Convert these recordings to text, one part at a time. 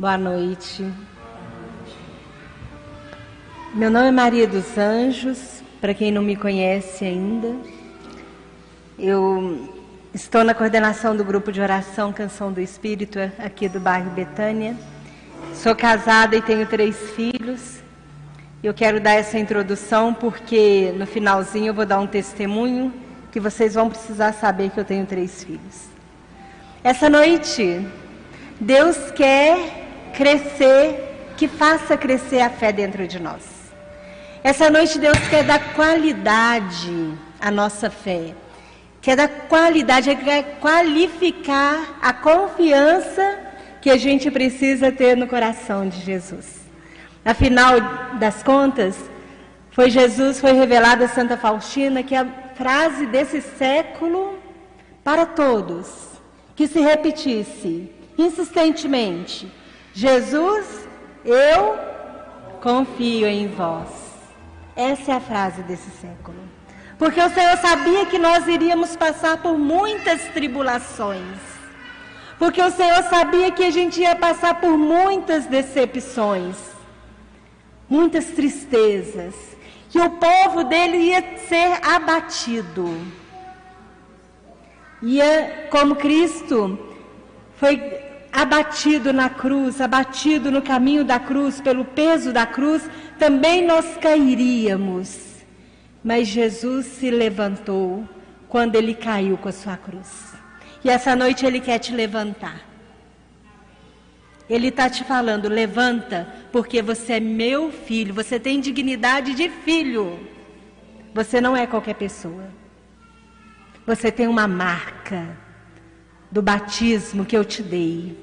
Boa noite. Meu nome é Maria dos Anjos, para quem não me conhece ainda. Eu estou na coordenação do grupo de oração Canção do Espírito, aqui do bairro Betânia. Sou casada e tenho 3 filhos. Eu quero dar essa introdução porque no finalzinho eu vou dar um testemunho que vocês vão precisar saber que eu tenho 3 filhos. Essa noite, Deus quer crescer, que faça crescer a fé dentro de nós. Essa noite Deus quer dar qualidade à nossa fé. Quer dar qualidade, quer qualificar a confiança que a gente precisa ter no coração de Jesus. Afinal das contas, foi revelada a Santa Faustina que a frase desse século para todos, que se repetisse insistentemente: Jesus, eu confio em vós. Essa é a frase desse século. Porque o Senhor sabia que nós iríamos passar por muitas tribulações. Porque o Senhor sabia que a gente ia passar por muitas decepções, muitas tristezas. Que o povo dele ia ser abatido. Como Cristo foi abatido na cruz, abatido no caminho da cruz, pelo peso da cruz, também nós cairíamos. Mas Jesus se levantou quando ele caiu com a sua cruz. E essa noite ele quer te levantar. Ele está te falando: levanta, porque você é meu filho, você tem dignidade de filho. Você não é qualquer pessoa. Você tem uma marca do batismo que eu te dei.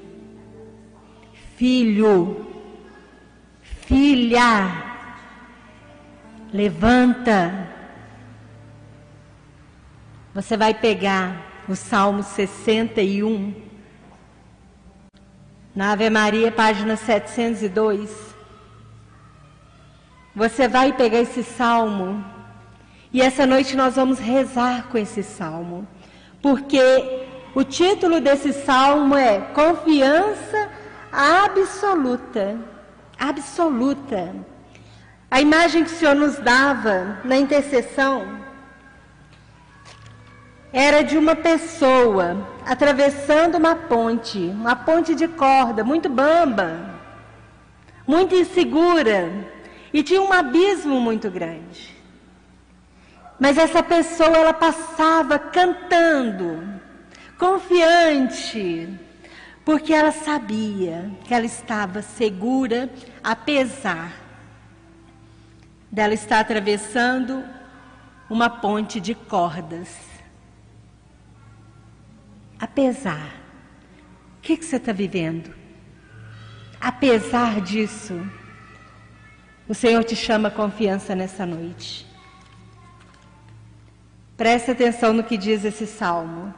Filho, filha, levanta. Você vai pegar o Salmo 61, na Ave Maria, página 702. Você vai pegar esse salmo e essa noite nós vamos rezar com esse salmo, porque o título desse salmo é Confiança Absoluta. Absoluta. A imagem que o Senhor nos dava na intercessão era de uma pessoa atravessando uma ponte de corda, muito bamba, muito insegura, e tinha um abismo muito grande. Mas essa pessoa, ela passava cantando, confiante, porque ela sabia que ela estava segura, apesar dela estar atravessando uma ponte de cordas. Apesar, o que você está vivendo? Apesar disso, o Senhor te chama a confiança nessa noite. Preste atenção no que diz esse salmo.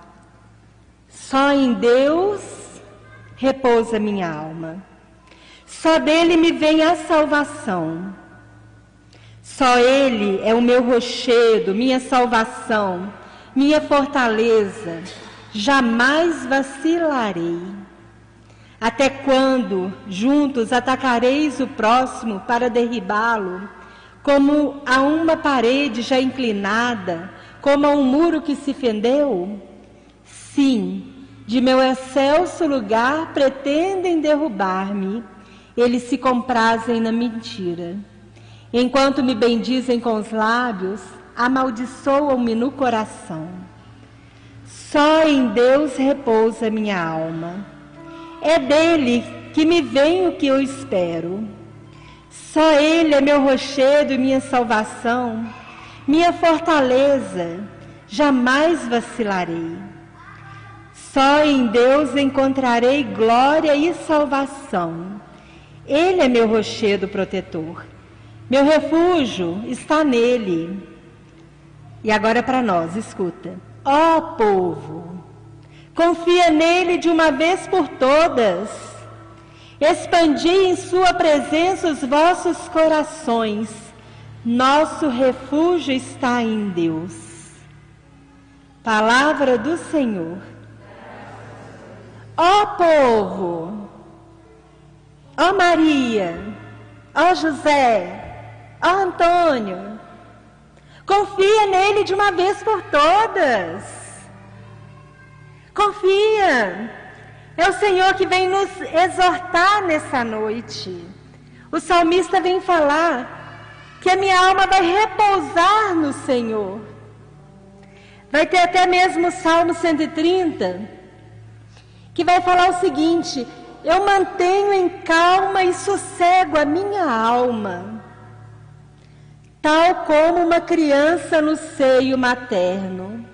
Só em Deus repousa minha alma. Só dele me vem a salvação. Só ele é o meu rochedo, minha salvação, minha fortaleza. Jamais vacilarei. Até quando juntos atacareis o próximo para derribá-lo, como a uma parede já inclinada, como a um muro que se fendeu? Sim, de meu excelso lugar pretendem derrubar-me, eles se comprazem na mentira. Enquanto me bendizem com os lábios, amaldiçoam-me no coração. Só em Deus repousa minha alma. É dele que me vem o que eu espero. Só ele é meu rochedo e minha salvação, minha fortaleza, jamais vacilarei. Só em Deus encontrarei glória e salvação. Ele é meu rochedo protetor. Meu refúgio está nele. E agora para nós, escuta. Ó povo, confia nele de uma vez por todas. Expandi em sua presença os vossos corações. Nosso refúgio está em Deus. Palavra do Senhor. Ó povo, ó Maria, ó José, ó Antônio. Confia nele de uma vez por todas. Confia. É o Senhor que vem nos exortar nessa noite. O salmista vem falar que a minha alma vai repousar no Senhor. Vai ter até mesmo o Salmo 130, que vai falar o seguinte: eu mantenho em calma e sossego a minha alma, tal como uma criança no seio materno.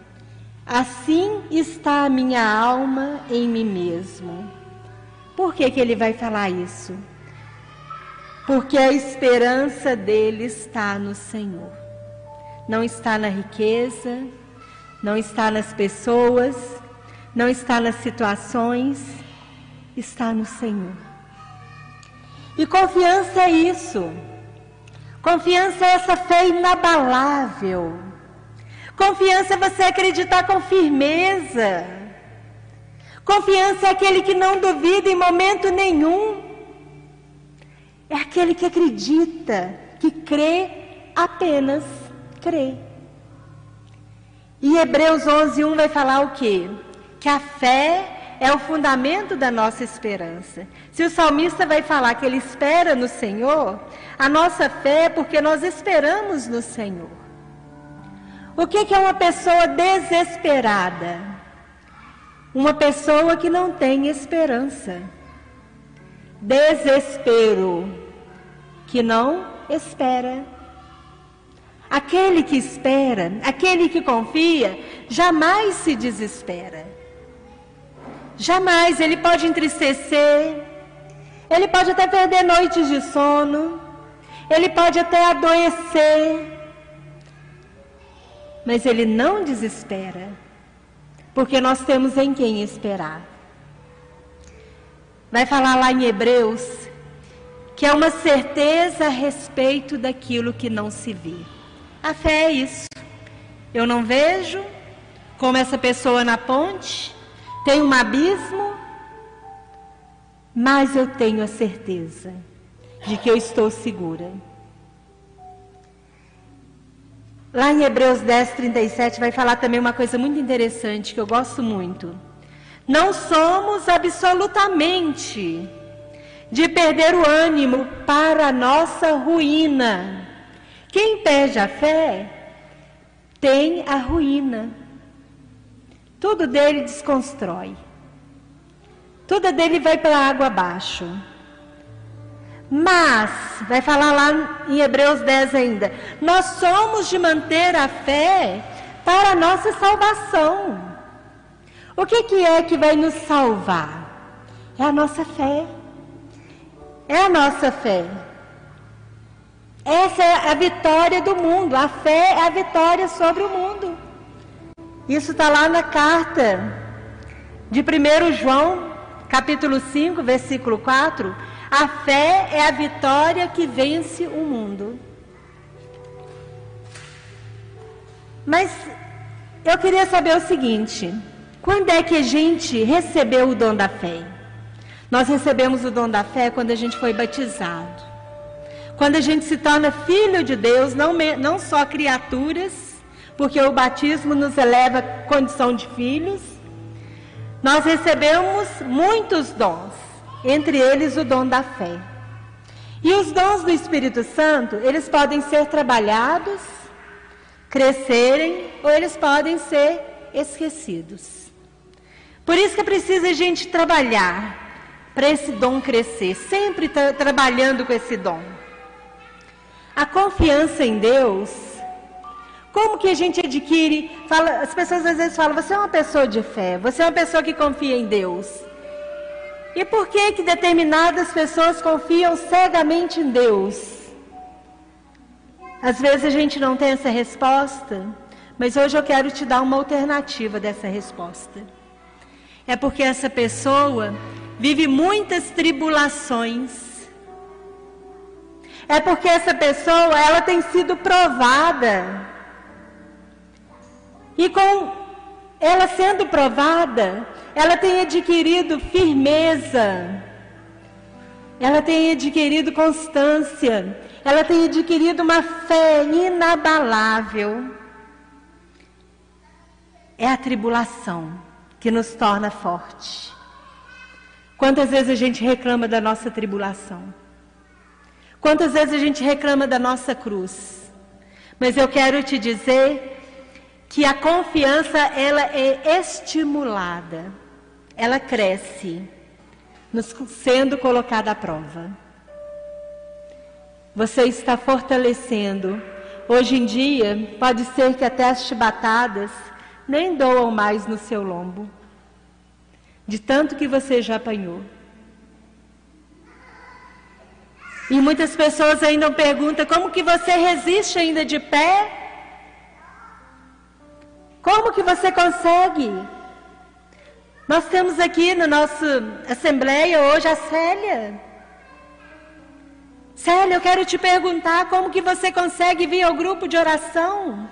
Assim está a minha alma em mim mesmo. Por que ele vai falar isso? Porque a esperança dele está no Senhor. Não está na riqueza, não está nas pessoas, não está nas situações, está no Senhor. E confiança é isso. Confiança é essa fé inabalável. Confiança é você acreditar com firmeza. Confiança é aquele que não duvida em momento nenhum. É aquele que acredita, que crê, apenas crê. E Hebreus 11:1 vai falar o quê? Que a fé é o fundamento da nossa esperança. Se o salmista vai falar que ele espera no Senhor, a nossa fé é porque nós esperamos no Senhor. O que é uma pessoa desesperada? Uma pessoa que não tem esperança. Desespero, que não espera. Aquele que espera, aquele que confia, jamais se desespera. Jamais. Ele pode entristecer, ele pode até perder noites de sono, ele pode até adoecer, mas ele não desespera, porque nós temos em quem esperar. Vai falar lá em Hebreus que é uma certeza a respeito daquilo que não se vê. A fé é isso. Eu não vejo, como essa pessoa na ponte, tem um abismo, mas eu tenho a certeza de que eu estou segura. Lá em Hebreus 10:37 vai falar também uma coisa muito interessante, que eu gosto muito. Não somos absolutamente de perder o ânimo para a nossa ruína. Quem perde a fé tem a ruína. Tudo dele desconstrói. Tudo dele vai para a água abaixo. Mas, vai falar lá em Hebreus 10 ainda, nós somos de manter a fé para a nossa salvação. O que é que vai nos salvar? É a nossa fé. É a nossa fé. Essa é a vitória do mundo. A fé é a vitória sobre o mundo. Isso está lá na carta de 1 João, capítulo 5, versículo 4. A fé é a vitória que vence o mundo. Mas eu queria saber o seguinte: quando é que a gente recebeu o dom da fé? Nós recebemos o dom da fé quando a gente foi batizado. Quando a gente se torna filho de Deus, não só criaturas, porque o batismo nos eleva à condição de filhos. Nós recebemos muitos dons, entre eles o dom da fé. E os dons do Espírito Santo, eles podem ser trabalhados, crescerem, ou eles podem ser esquecidos. Por isso que é preciso a gente trabalhar para esse dom crescer, sempre trabalhando com esse dom. A confiança em Deus, como que a gente adquire? As pessoas às vezes falam, você é uma pessoa de fé, você é uma pessoa que confia em Deus. E por que determinadas pessoas confiam cegamente em Deus? Às vezes a gente não tem essa resposta, mas hoje eu quero te dar uma alternativa dessa resposta. É porque essa pessoa vive muitas tribulações. É porque essa pessoa, ela tem sido provada. E com ela sendo provada, ela tem adquirido firmeza. ela tem adquirido constância, ela tem adquirido uma fé inabalável. É a tribulação que nos torna forte. Quantas vezes a gente reclama da nossa tribulação? Quantas vezes a gente reclama da nossa cruz? Mas eu quero te dizer que a confiança, ela é estimulada, ela cresce, sendo colocada à prova. Você está fortalecendo. Hoje em dia, pode ser que até as chibatadas nem doam mais no seu lombo, de tanto que você já apanhou. E muitas pessoas ainda perguntam, como que você resiste ainda de pé? Como que você consegue? Nós temos aqui na nossa assembleia hoje a Célia. Célia, eu quero te perguntar, como que você consegue vir ao grupo de oração?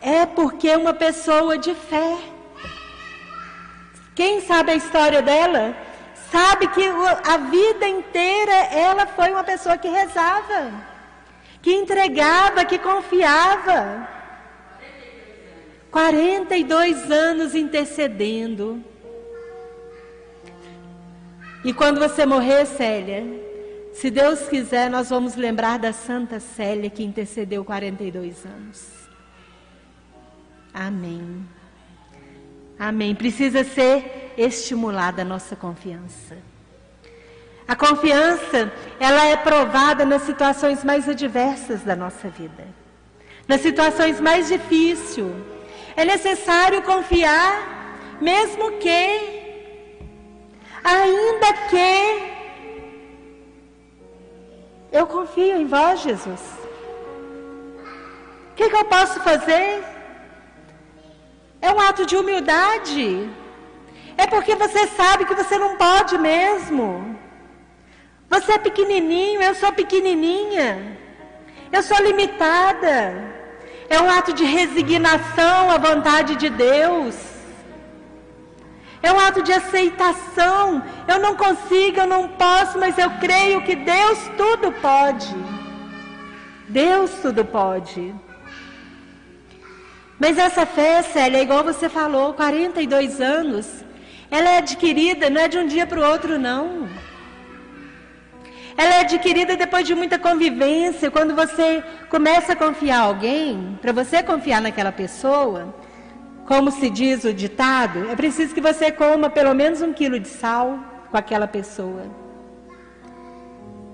É porque é uma pessoa de fé. Quem sabe a história dela, sabe que a vida inteira ela foi uma pessoa que rezava, que entregava, que confiava. 42 anos intercedendo. E quando você morrer, Célia, se Deus quiser, nós vamos lembrar da Santa Célia que intercedeu 42 anos. Amém. Amém. Precisa ser estimulada a nossa confiança. A confiança, ela é provada nas situações mais adversas da nossa vida. Nas situações mais difíceis. É necessário confiar, mesmo que, ainda que, eu confio em vós, Jesus. O que eu posso fazer? É um ato de humildade. É porque você sabe que você não pode mesmo. Você é pequenininho, eu sou pequenininha. Eu sou limitada. É um ato de resignação à vontade de Deus. É um ato de aceitação. Eu não consigo, eu não posso, mas eu creio que Deus tudo pode. Deus tudo pode. Mas essa fé, Célia, é igual você falou, 42 anos, ela é adquirida, não é de um dia para o outro, não. Ela é adquirida depois de muita convivência. Quando você começa a confiar em alguém, para você confiar naquela pessoa, como se diz o ditado, é preciso que você coma pelo menos 1 quilo de sal com aquela pessoa.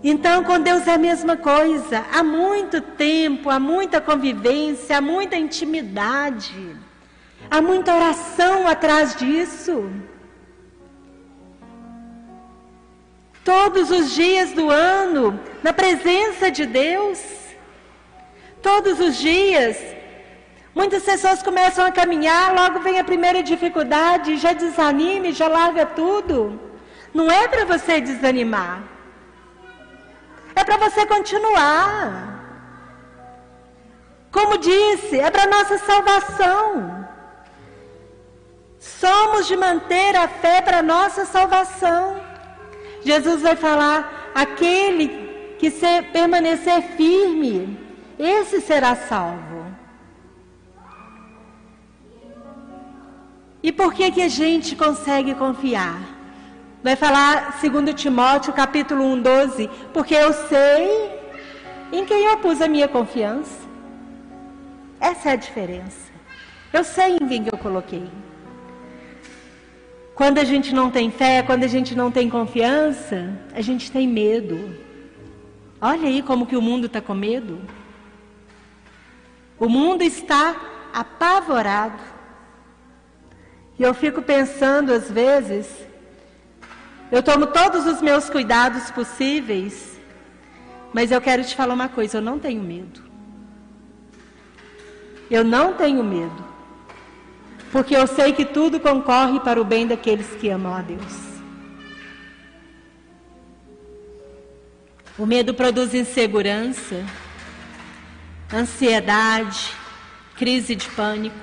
Então, com Deus é a mesma coisa. Há muito tempo, há muita convivência, há muita intimidade, há muita oração atrás disso. Todos os dias do ano, na presença de Deus, todos os dias. Muitas pessoas começam a caminhar, logo vem a primeira dificuldade, já desanime, já larga tudo. Não é para você desanimar, é para você continuar. Como disse, é para nossa salvação. Somos de manter a fé para nossa salvação. Jesus vai falar, aquele que permanecer firme, esse será salvo. E por que a gente consegue confiar? Vai falar 2 Timóteo capítulo 1:12, porque eu sei em quem eu pus a minha confiança. Essa é a diferença. Eu sei em quem eu coloquei. Quando a gente não tem fé, quando a gente não tem confiança, a gente tem medo. Olha aí como que o mundo está com medo. O mundo está apavorado. E eu fico pensando às vezes, eu tomo todos os meus cuidados possíveis, mas eu quero te falar uma coisa, eu não tenho medo. Eu não tenho medo. Porque eu sei que tudo concorre para o bem daqueles que amam a Deus. O medo produz insegurança, ansiedade, crise de pânico.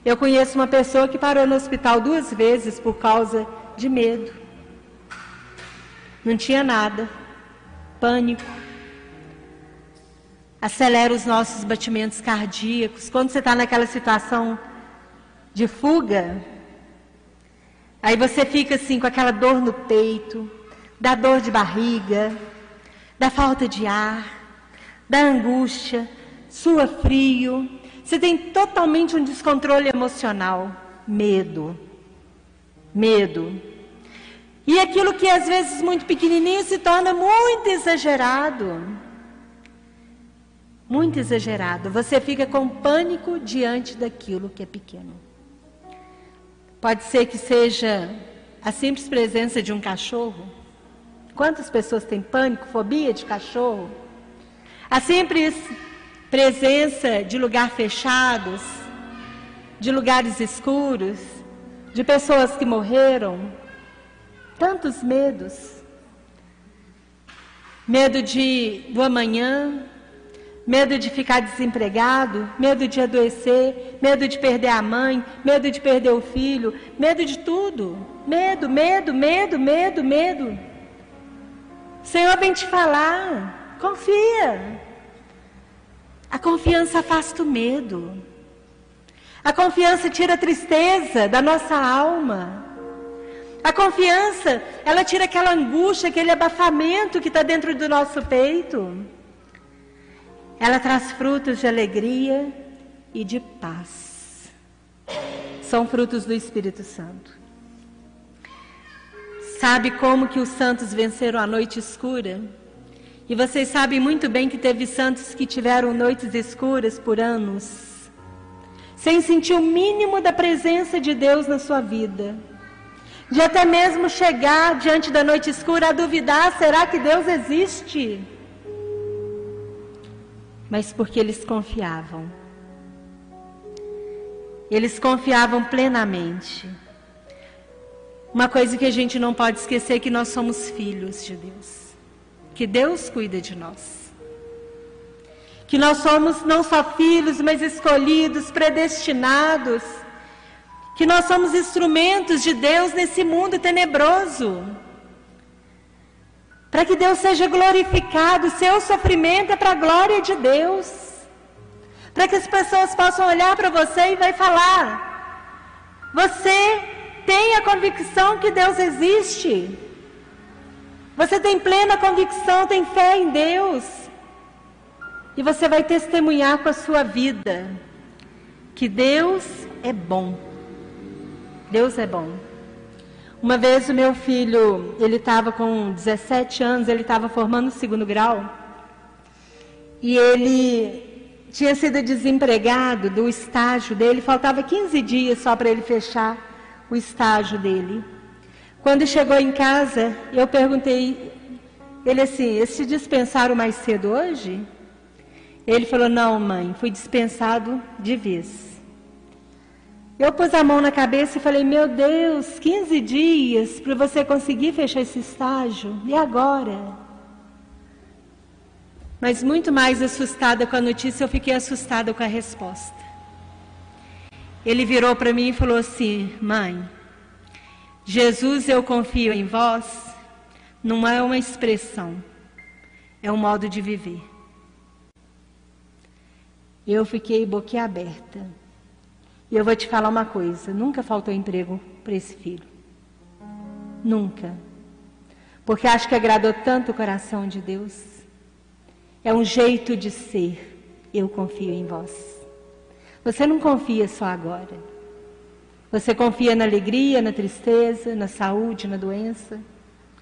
Eu conheço uma pessoa que parou no hospital 2 vezes por causa de medo. Não tinha nada. Pânico. Acelera os nossos batimentos cardíacos. Quando você está naquela situação de fuga, aí você fica assim com aquela dor no peito, dá dor de barriga, dá falta de ar, dá angústia, sua frio. Você tem totalmente um descontrole emocional. Medo. Medo. E aquilo que às vezes muito pequenininho se torna muito exagerado. Muito exagerado. Você fica com pânico diante daquilo que é pequeno. Pode ser que seja a simples presença de um cachorro. Quantas pessoas têm pânico, fobia de cachorro? A simples presença de lugares fechados, de lugares escuros, de pessoas que morreram. Tantos medos. Medo do amanhã, medo de ficar desempregado, medo de adoecer, medo de perder a mãe, medo de perder o filho, medo de tudo. Medo, medo, medo, medo, medo. O Senhor vem te falar, confia. A confiança afasta o medo. A confiança tira a tristeza da nossa alma. A confiança, ela tira aquela angústia, aquele abafamento que está dentro do nosso peito. Ela traz frutos de alegria e de paz. São frutos do Espírito Santo. Sabe como que os santos venceram a noite escura? E vocês sabem muito bem que teve santos que tiveram noites escuras por anos, sem sentir o mínimo da presença de Deus na sua vida. De até mesmo chegar diante da noite escura a duvidar, será que Deus existe? Mas porque eles confiavam. Eles confiavam plenamente. Uma coisa que a gente não pode esquecer é que nós somos filhos de Deus. Que Deus cuida de nós. Que nós somos não só filhos, mas escolhidos, predestinados. Que nós somos instrumentos de Deus nesse mundo tenebroso. Para que Deus seja glorificado, o seu sofrimento é para a glória de Deus. Para que as pessoas possam olhar para você e vai falar: você tem a convicção que Deus existe? Você tem plena convicção, tem fé em Deus? E você vai testemunhar com a sua vida que Deus é bom. Deus é bom. Uma vez o meu filho, ele estava com 17 anos, ele estava formando o 2º grau. E ele tinha sido desempregado do estágio dele, faltava 15 dias só para ele fechar o estágio dele. Quando chegou em casa, eu perguntei, ele assim: eles te dispensaram mais cedo hoje? Ele falou: não, mãe, fui dispensado de vez. Eu pus a mão na cabeça e falei: meu Deus, 15 dias para você conseguir fechar esse estágio, e agora? Mas muito mais assustada com a notícia, eu fiquei assustada com a resposta. Ele virou para mim e falou assim: mãe, Jesus, eu confio em vós, não é uma expressão, é um modo de viver. Eu fiquei boquiaberta. E eu vou te falar uma coisa: nunca faltou emprego para esse filho. Nunca. Porque acho que agradou tanto o coração de Deus. É um jeito de ser. Eu confio em vós. Você não confia só agora. Você confia na alegria, na tristeza, na saúde, na doença.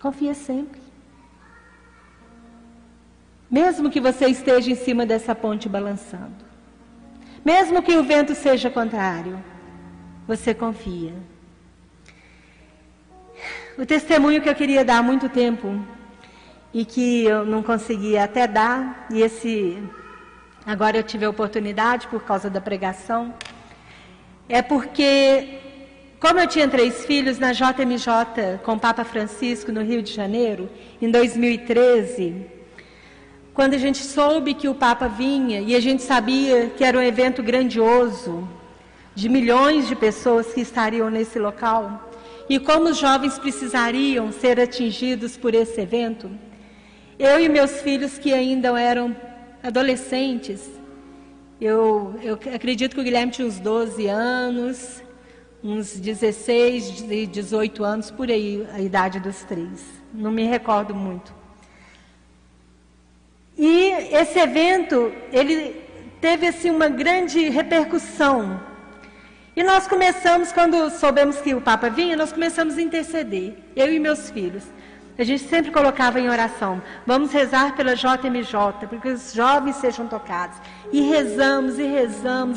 Confia sempre. Mesmo que você esteja em cima dessa ponte balançando. Mesmo que o vento seja contrário, você confia. O testemunho que eu queria dar há muito tempo e que eu não conseguia até dar, e agora eu tive a oportunidade por causa da pregação, é porque, como eu tinha 3 filhos na JMJ com o Papa Francisco no Rio de Janeiro, em 2013, quando a gente soube que o Papa vinha, e a gente sabia que era um evento grandioso, de milhões de pessoas que estariam nesse local, e como os jovens precisariam ser atingidos por esse evento, eu e meus filhos, que ainda eram adolescentes, eu acredito que o Guilherme tinha uns 12 anos, uns 16, 18 anos, por aí, a idade dos três. Não me recordo muito. E esse evento, ele teve assim uma grande repercussão. E nós começamos, quando soubemos que o Papa vinha, nós começamos a interceder, eu e meus filhos. A gente sempre colocava em oração, vamos rezar pela JMJ, porque os jovens sejam tocados. E rezamos,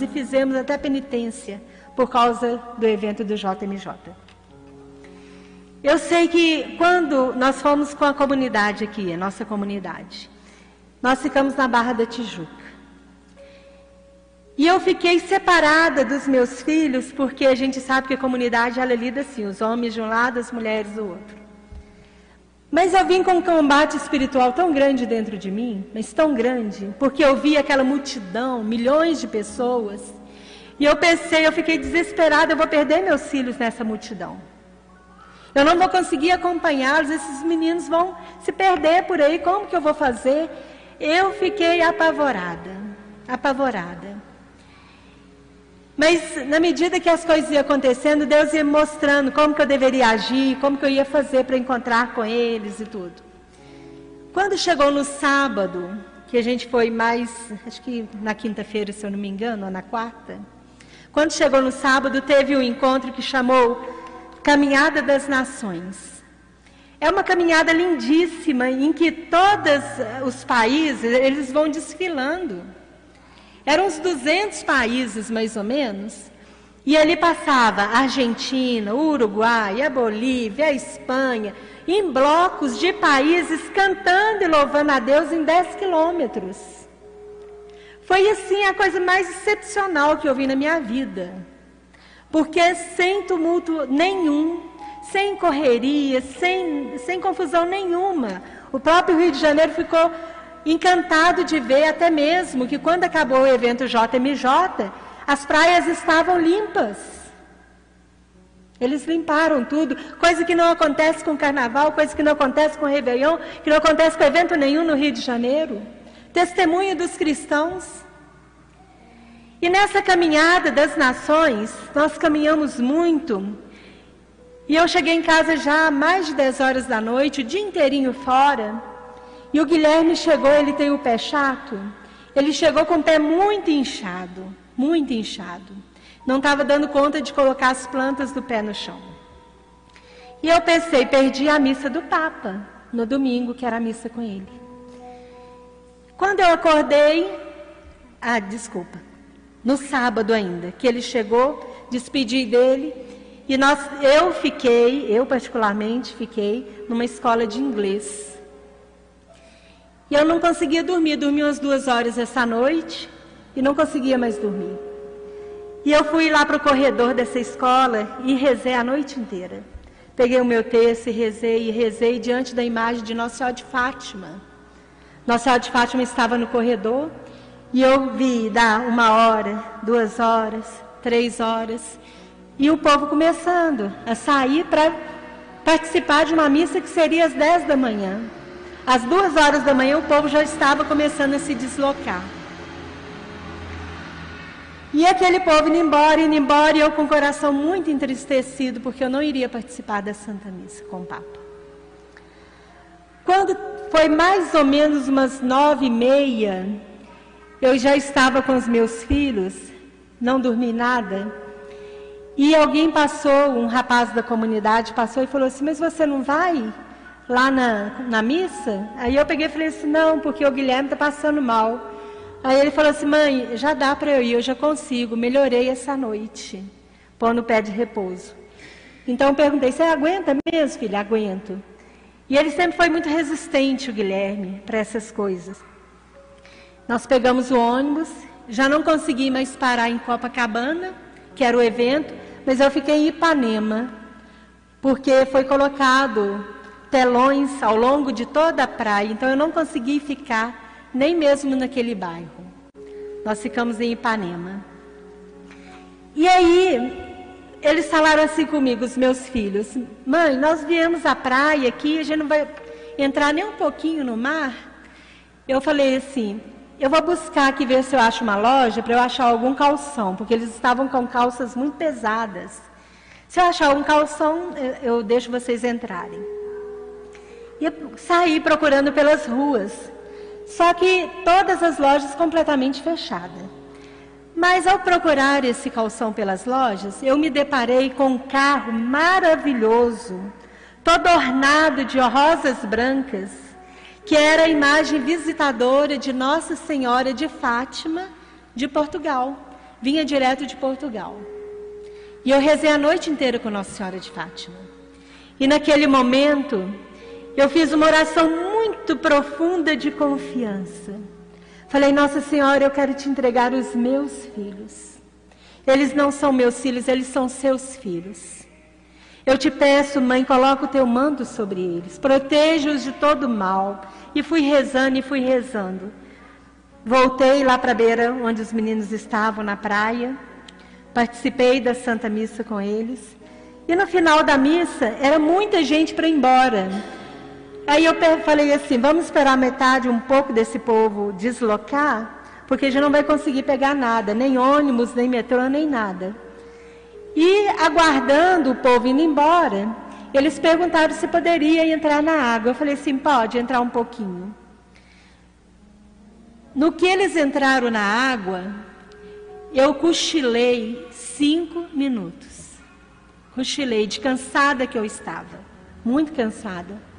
e fizemos até penitência por causa do evento do JMJ. Eu sei que quando nós fomos com a comunidade aqui, a nossa comunidade, nós ficamos na Barra da Tijuca. E eu fiquei separada dos meus filhos, porque a gente sabe que a comunidade ela lida assim, os homens de um lado, as mulheres do outro. Mas eu vim com um combate espiritual tão grande dentro de mim, mas tão grande, porque eu vi aquela multidão, milhões de pessoas, e eu pensei, eu fiquei desesperada, eu vou perder meus filhos nessa multidão. Eu não vou conseguir acompanhá-los, esses meninos vão se perder por aí, como que eu vou fazer? Eu fiquei apavorada. Mas, na medida que as coisas iam acontecendo, Deus ia me mostrando como que eu deveria agir, como que eu ia fazer para encontrar com eles e tudo. Quando chegou no sábado, que a gente foi mais, acho que na quinta-feira, se eu não me engano, ou na quarta. Quando chegou no sábado, teve um encontro que chamou Caminhada das Nações. É uma caminhada lindíssima, em que todos os países, eles vão desfilando. Eram uns 200 países, mais ou menos, e ali passava a Argentina, o Uruguai, a Bolívia, a Espanha, em blocos de países cantando e louvando a Deus em 10 quilômetros. Foi assim a coisa mais excepcional que eu vi na minha vida, porque sem tumulto nenhum, sem correria, sem confusão nenhuma. O próprio Rio de Janeiro ficou encantado de ver até mesmo que quando acabou o evento JMJ, as praias estavam limpas. Eles limparam tudo, coisa que não acontece com o Carnaval, coisa que não acontece com o Réveillon, que não acontece com evento nenhum no Rio de Janeiro. Testemunho dos cristãos. E nessa caminhada das nações, nós caminhamos muito. E eu cheguei em casa já às mais de 10 horas da noite, o dia inteirinho fora. E o Guilherme chegou, ele tem o pé chato, ele chegou com o pé muito inchado. Não estava dando conta de colocar as plantas do pé no chão. E eu pensei, perdi a missa do Papa, no domingo, que era a missa com ele. Quando eu acordei, no sábado ainda, que ele chegou, despedi dele, e eu particularmente fiquei numa escola de inglês. E eu não conseguia dormir umas 2 horas essa noite e não conseguia mais dormir. E eu fui lá para o corredor dessa escola e rezei a noite inteira. Peguei o meu texto e rezei diante da imagem de Nossa Senhora de Fátima. Nossa Senhora de Fátima estava no corredor e eu vi dar 1 hora, 2 horas, 3 horas e o povo começando a sair para participar de uma missa que seria às 10 da manhã. Às 2 horas da manhã o povo já estava começando a se deslocar. E aquele povo indo embora, e eu com o coração muito entristecido, porque eu não iria participar da Santa Missa com o Papa. Quando foi mais ou menos umas 9h30, eu já estava com os meus filhos, não dormi nada, e alguém passou, um rapaz da comunidade passou e falou assim, mas você não vai lá na missa? Aí eu peguei e falei assim, não, porque o Guilherme está passando mal. Aí ele falou assim, mãe, já dá para eu ir, eu já consigo, melhorei essa noite, pôr no pé de repouso. Então eu perguntei, você aguenta mesmo, filha? Aguento. E ele sempre foi muito resistente, o Guilherme, para essas coisas. Nós pegamos o ônibus, já não consegui mais parar em Copacabana, que era o evento, mas eu fiquei em Ipanema, porque foi colocado telões ao longo de toda a praia, então eu não consegui ficar nem mesmo naquele bairro. Nós ficamos em Ipanema. E aí, eles falaram assim comigo, os meus filhos: mãe, nós viemos à praia aqui, a gente não vai entrar nem um pouquinho no mar. Eu falei assim: eu vou buscar aqui ver se eu acho uma loja para eu achar algum calção, porque eles estavam com calças muito pesadas. Se eu achar algum calção, eu deixo vocês entrarem. E eu saí procurando pelas ruas, só que todas as lojas completamente fechadas. Mas ao procurar esse calção pelas lojas, eu me deparei com um carro maravilhoso, todo ornado de rosas brancas, que era a imagem visitadora de Nossa Senhora de Fátima, de Portugal. Vinha direto de Portugal. E eu rezei a noite inteira com Nossa Senhora de Fátima. E naquele momento, eu fiz uma oração muito profunda de confiança. Falei: Nossa Senhora, eu quero te entregar os meus filhos. Eles não são meus filhos, eles são seus filhos. Eu te peço, mãe, coloca o teu manto sobre eles. Proteja-os de todo mal. E fui rezando e fui rezando. Voltei lá para a beira onde os meninos estavam, na praia. Participei da Santa Missa com eles. E no final da missa, era muita gente para ir embora. Aí eu falei assim: vamos esperar metade, um pouco desse povo deslocar, porque a gente não vai conseguir pegar nada, nem ônibus, nem metrô, nem nada. E aguardando o povo indo embora, eles perguntaram se poderia entrar na água. Eu falei assim: pode entrar um pouquinho. No que eles entraram na água, eu cochilei 5 minutos. Cochilei, de cansada que eu estava, muito cansada.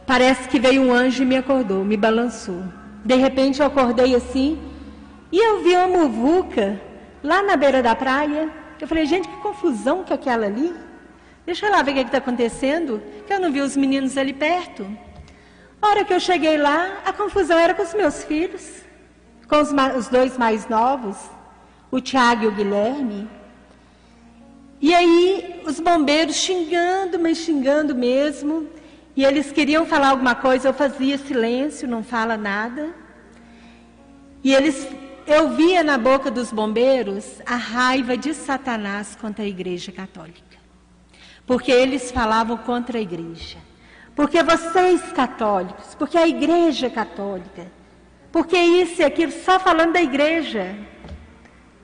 Parece que veio um anjo e me acordou, me balançou. De repente eu acordei assim, e eu vi uma muvuca lá na beira da praia. Eu falei: gente, que confusão que é aquela ali. Deixa eu lá ver o que está acontecendo, que eu não vi os meninos ali perto. A hora que eu cheguei lá, a confusão era com os meus filhos, com os 2 mais novos, o Tiago e o Guilherme. E aí os bombeiros xingando, mas xingando mesmo. E eles queriam falar alguma coisa, eu fazia silêncio, não fala nada. E eu via na boca dos bombeiros a raiva de Satanás contra a Igreja Católica. Porque eles falavam contra a Igreja. Porque vocês católicos, porque a Igreja Católica, porque isso e aquilo, só falando da Igreja.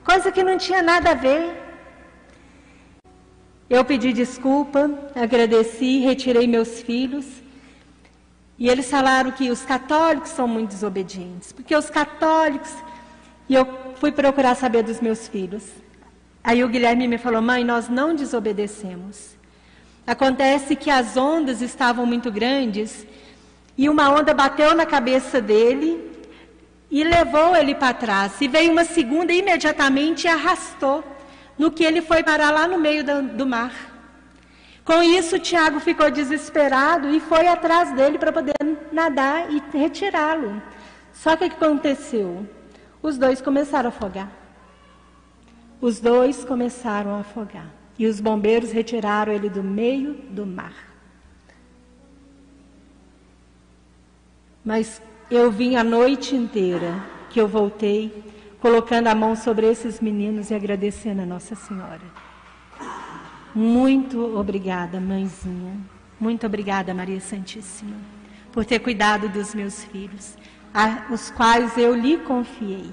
Coisa que não tinha nada a ver. Eu pedi desculpa, agradeci, retirei meus filhos. E eles falaram que os católicos são muito desobedientes. Porque os católicos... E eu fui procurar saber dos meus filhos. Aí o Guilherme me falou: mãe, nós não desobedecemos. Acontece que as ondas estavam muito grandes. E uma onda bateu na cabeça dele e levou ele para trás. E veio uma segunda e imediatamente arrastou. No que ele foi parar lá no meio do mar. Com isso, o Tiago ficou desesperado e foi atrás dele para poder nadar e retirá-lo. Só que o que aconteceu? Os 2 começaram a afogar. Os 2 começaram a afogar. E os bombeiros retiraram ele do meio do mar. Mas eu vim a noite inteira que eu voltei, colocando a mão sobre esses meninos e agradecendo a Nossa Senhora. Muito obrigada, mãezinha. Muito obrigada, Maria Santíssima, por ter cuidado dos meus filhos, os quais eu lhe confiei.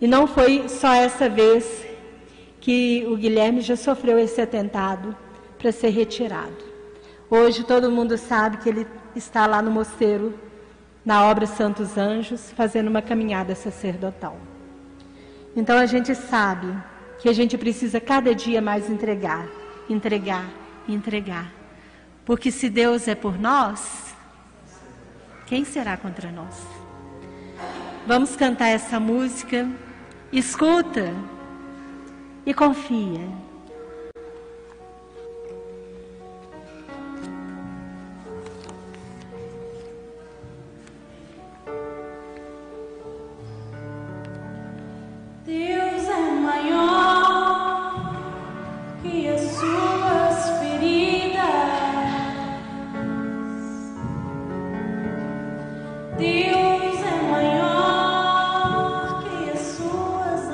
E não foi só essa vez que o Guilherme já sofreu esse atentado para ser retirado. Hoje todo mundo sabe que ele está lá no mosteiro, na obra Santos Anjos, fazendo uma caminhada sacerdotal. Então a gente sabe que a gente precisa cada dia mais entregar. Porque se Deus é por nós, quem será contra nós? Vamos cantar essa música, escuta e confia. Deus é maior que as suas feridas. Deus é maior que as suas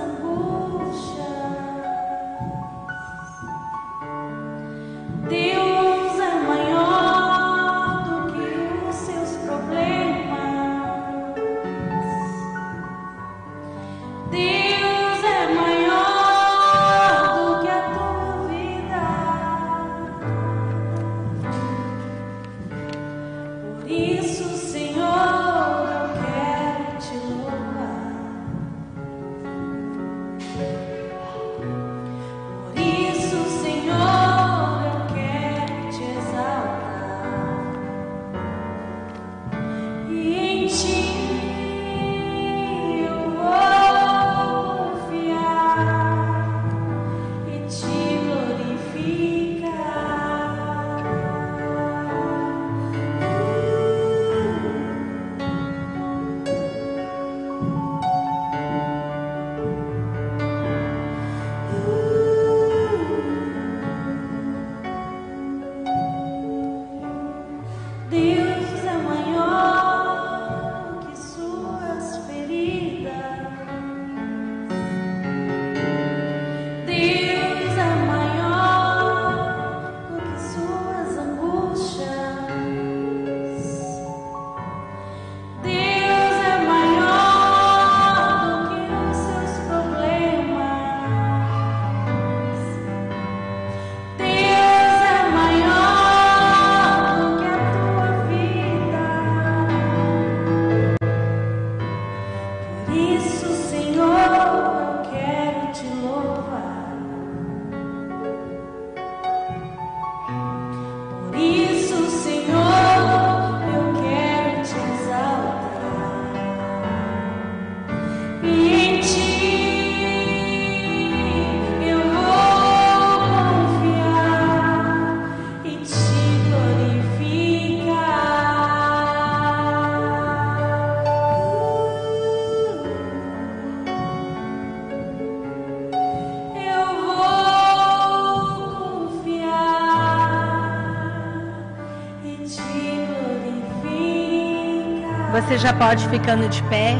Você já pode ficando de pé.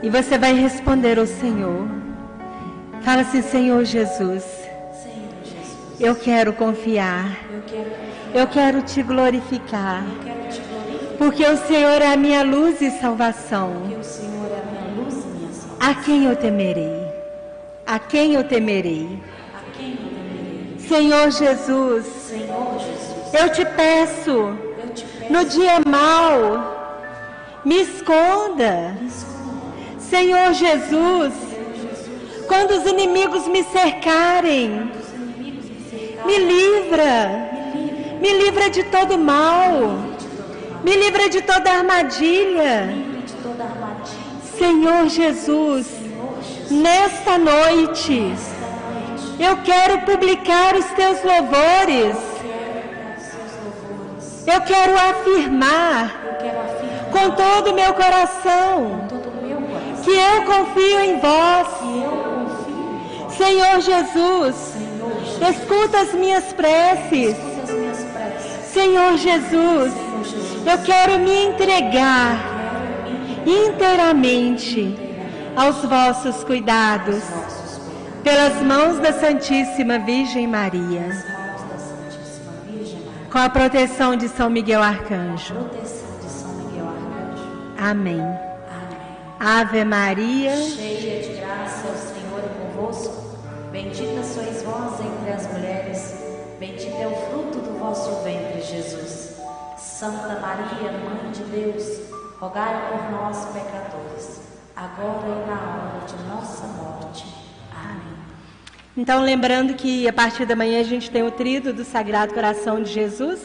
E você vai responder ao Senhor. Fala assim: Senhor Jesus, eu quero confiar. Eu quero te glorificar. Porque o Senhor é a minha luz e salvação. A quem eu temerei? A quem eu temerei? Senhor Jesus, eu te peço, no dia mau, me esconda. Senhor Jesus, quando os inimigos me cercarem, me livra de todo mal, me livra de toda armadilha. Senhor Jesus, nesta noite, eu quero publicar os teus louvores. Eu quero afirmar com todo o meu coração que eu confio em vós. Senhor Jesus, escuta as minhas preces. Senhor Jesus, eu quero me entregar inteiramente aos vossos cuidados, pelas mãos da Santíssima Virgem Maria, com a proteção de São Miguel Arcanjo. Amém. Ave Maria, cheia de graça, o Senhor é convosco. Bendita sois vós entre as mulheres, bendito é o fruto do vosso ventre, Jesus. Santa Maria, Mãe de Deus, rogai por nós, pecadores, agora e na hora de nossa morte. Amém. Então, lembrando que a partir da manhã a gente tem o Tríduo do Sagrado Coração de Jesus,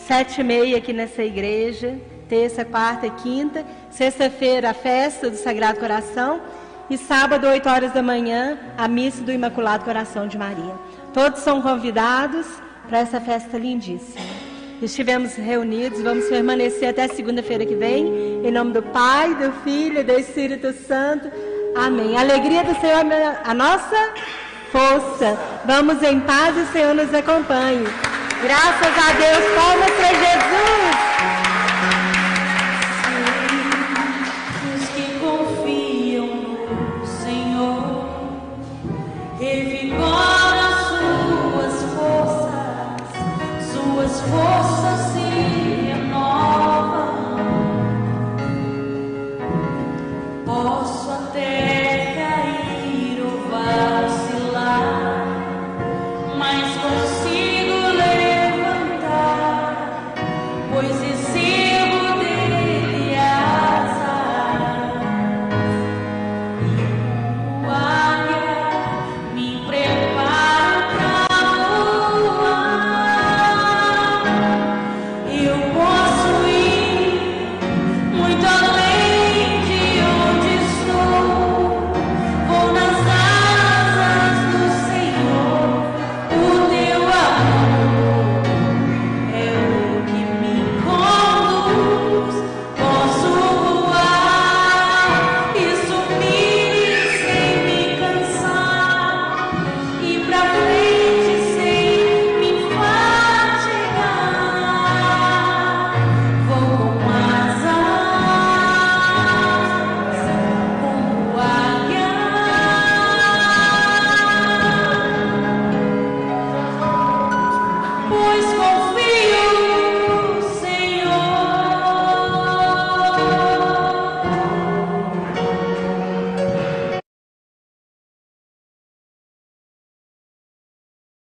7h30 aqui nessa igreja, terça, quarta e quinta, sexta-feira a festa do Sagrado Coração e sábado, 8 horas da manhã, a missa do Imaculado Coração de Maria. Todos são convidados para essa festa lindíssima. Estivemos reunidos, vamos permanecer até segunda-feira que vem, em nome do Pai, do Filho e do Espírito Santo. Amém. A alegria do Senhor é a nossa força. Vamos em paz e o Senhor nos acompanhe. Graças a Deus, palmas para Jesus. Os que confiam no Senhor revigoram suas forças se